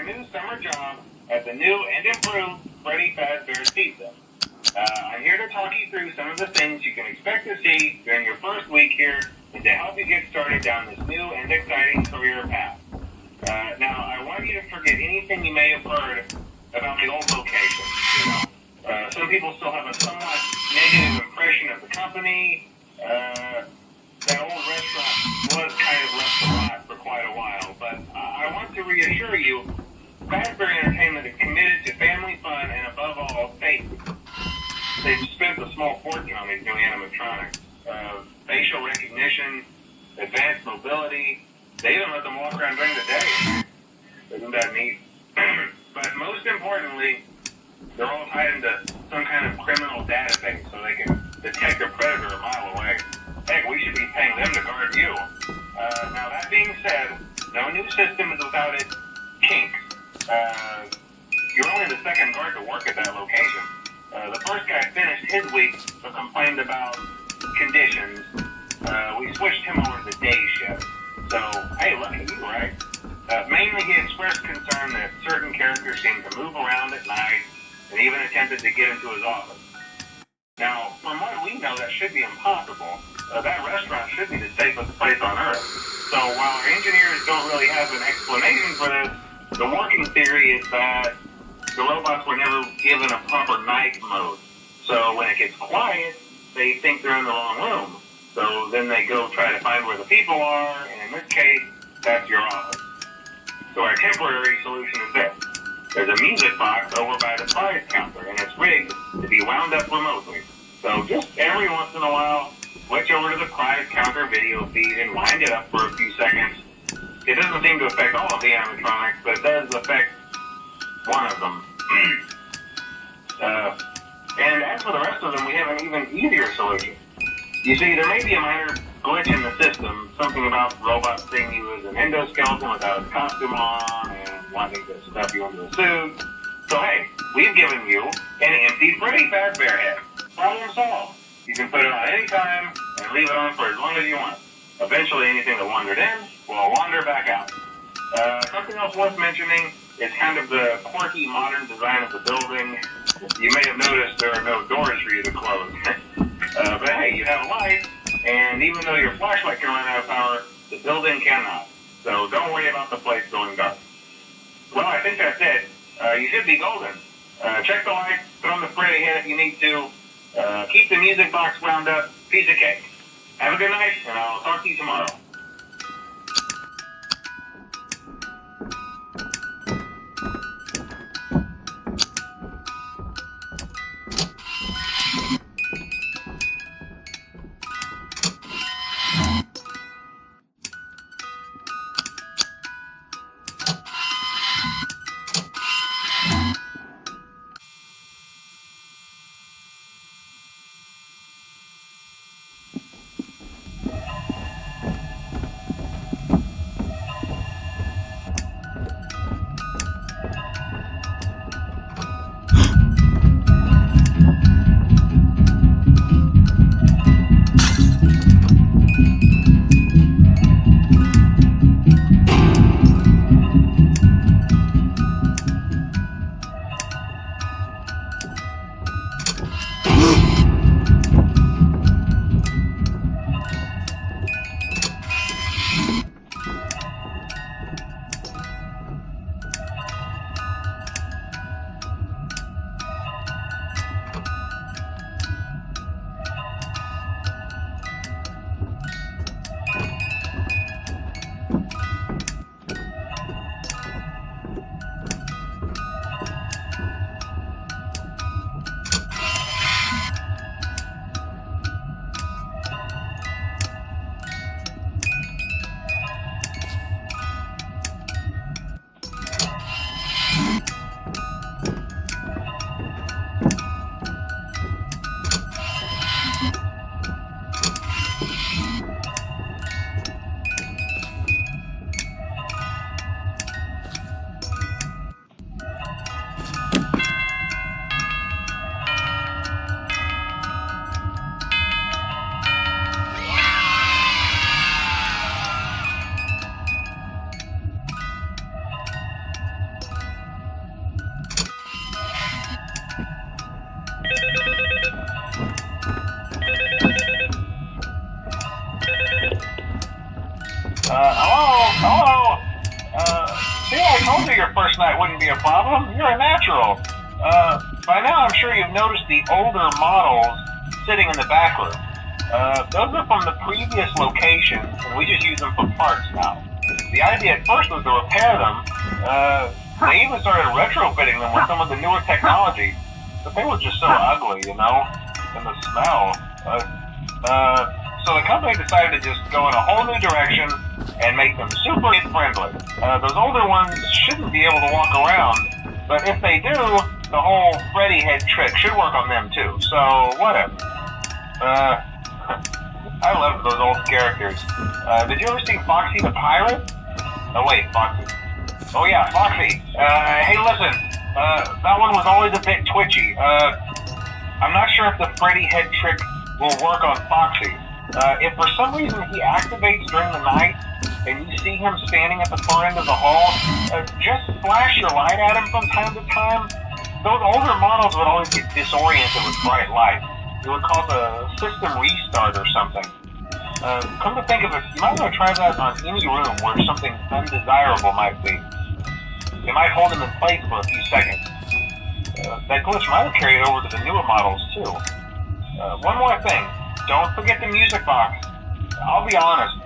your new summer job at the new and improved Freddy Fazbear's Pizza. I'm here to talk you through some of the things you can expect to see during your first week here and to help you get started down this new and exciting career path. Now, I want you to forget anything you may have heard about the old location. Some people still have a somewhat negative impression of the company. That old restaurant was kind of left to rot for quite a while, but I want to reassure you, Fazbear Entertainment is committed to family fun and, above all, safety. They've spent a small fortune on these new animatronics. Facial recognition, advanced mobility. They even let them walk around during the day. Isn't that neat? But most importantly, they're all tied into some kind of criminal database so they can detect a predator a mile away. Heck, we should be paying them to guard you. Now, that being said, no new system is without its kinks. You're only the second guard to work at that location. The first guy finished his week but complained about conditions. We switched him over to the day shift. So, hey, look at you, right? Mainly he expressed concern that certain characters seemed to move around at night and even attempted to get into his office. Now, from what we know, that should be impossible. That restaurant should be the safest place on Earth. So while our engineers don't really have an explanation for this, the working theory is that the robots were never given a proper night mode. So when it gets quiet, they think they're in the wrong room. So then they go try to find where the people are, and in this case, that's your office. So our temporary solution is this. There's a music box over by the prize counter, and it's rigged to be wound up remotely. So just every once in a while, switch over to the prize counter video feed and wind it up for a few seconds. It doesn't seem to affect all of the animatronics, but it does affect one of them. And as for the rest of them, we have an even easier solution. You see, there may be a minor glitch in the system, something about robots seeing you as an endoskeleton without a costume on and wanting to stuff you into a suit. So hey, we've given you an empty Freddy Fazbear head. Problem solved. You can put it on any time and leave it on for as long as you want. Eventually, anything that wandered in will wander back out. Something else worth mentioning is kind of the quirky modern design of the building. You may have noticed there are no doors for you to close. But hey, you have a light, and even though your flashlight can run out of power, the building cannot. So don't worry about the place going dark. Well, I think that's it. You should be golden. Check the lights, put on the Freddy head if you need to. Keep the music box wound up. Piece of cake. Have a good night, and I'll talk to you tomorrow. your first night wouldn't be a problem. You're a natural. By now, I'm sure you've noticed the older models sitting in the back room. Those are from the previous location, and we just use them for parts now. The idea at first was to repair them. They even started retrofitting them with some of the newer technology, but they were just so ugly, you know, and the smell. So the company decided to just go in a whole new direction and make them super kid-friendly. Those older ones shouldn't be able to walk around, but if they do, the whole Freddy head trick should work on them too, so whatever. I love those old characters. Did you ever see Foxy the Pirate? Oh wait, Foxy. Oh yeah, Foxy. Hey listen, that one was always a bit twitchy. I'm not sure if the Freddy head trick will work on Foxy. If for some reason he activates during the night, and you see him standing at the far end of the hall, just flash your light at him from time to time. Those older models would always get disoriented with bright light. It would cause a system restart or something. Come to think of it, you might want to try that on any room where something undesirable might be. It might hold him in place for a few seconds. That glitch might have carried over to the newer models too. One more thing, don't forget the music box. I'll be honest,